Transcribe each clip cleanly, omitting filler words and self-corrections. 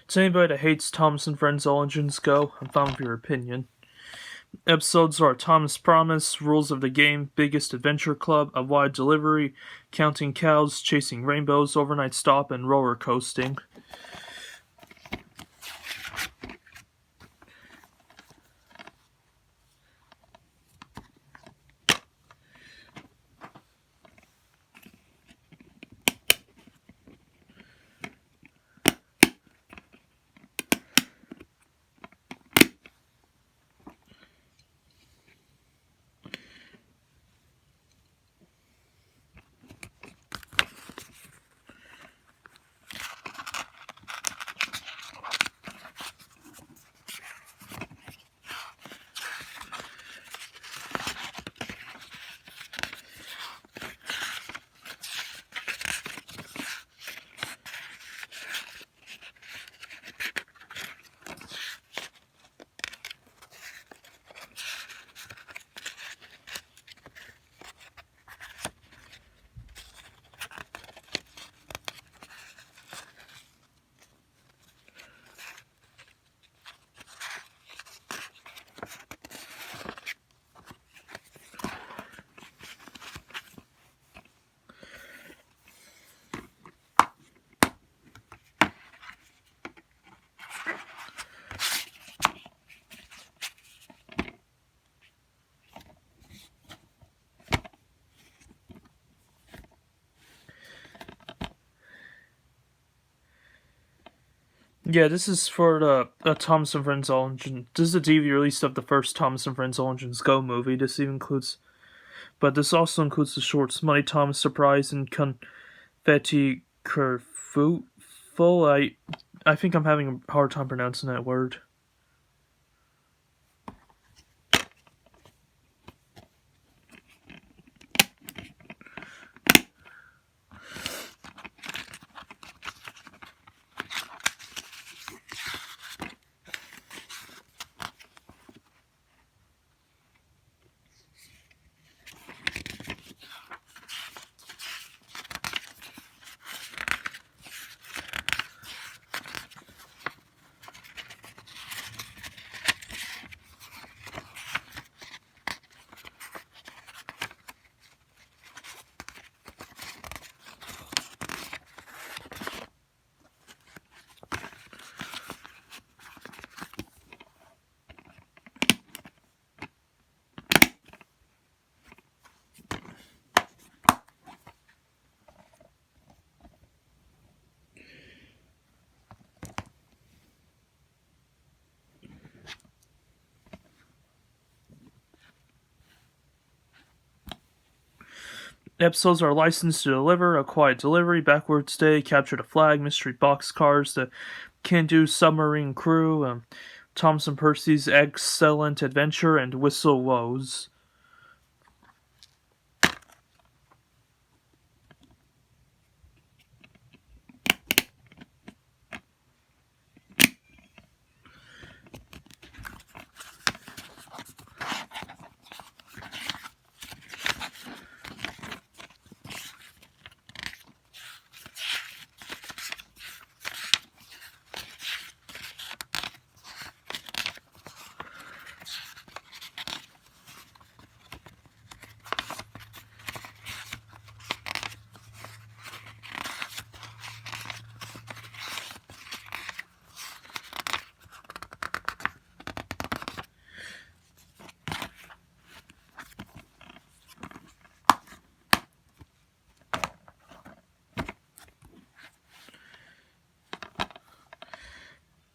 To anybody that hates Thomas and Friends All Engines Go, I'm fine with your opinion. Episodes are Thomas Promise, Rules of the Game, Biggest Adventure Club, A Wide Delivery, Counting Cows, Chasing Rainbows, Overnight Stop, and Roller Coasting. Yeah, this is for the Thomas and Friends All Engine. This is a DVD release of the first Thomas and Friends All Engines Go movie. This also includes the shorts Money Thomas Surprise and Confetti Kerfuffle. I think I'm having a hard time pronouncing that word. Episodes are Licensed to Deliver, A Quiet Delivery, Backwards Day, Capture the Flag, Mystery Boxcars, The Can-Do Submarine Crew, Thomas and Percy's Excellent Adventure, and Whistle Woes.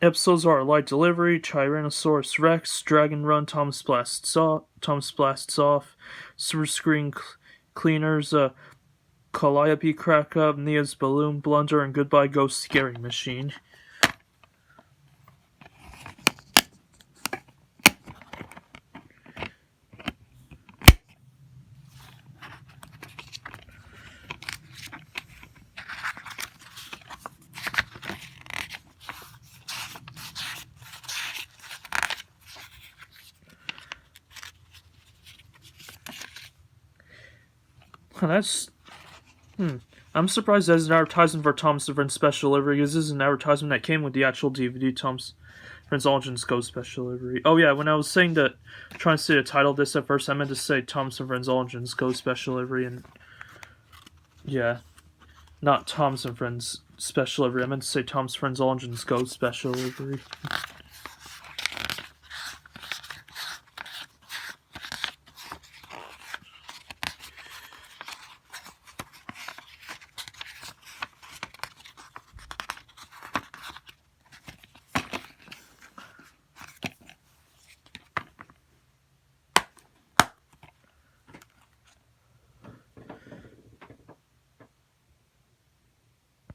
Episodes are Light Delivery, Tyrannosaurus Rex, Dragon Run, Thomas Blasts Off, Super Screen Cleaners, Calliope Crack Up, Nia's Balloon Blunder, and Goodbye Ghost Scaring Machine. That's I'm surprised there's an advertisement for Thomas and Friends Special Delivery, because this is an advertisement that came with the actual DVD Thomas Friends Origins Go Special Delivery. Oh yeah, when I was saying that, trying to say the title of this at first, I meant to say Thomas and Friends Origins Go Special Delivery, and yeah, not Thomas and Friends Special Delivery. I meant to say Thomas Friends Origins Go Special Delivery.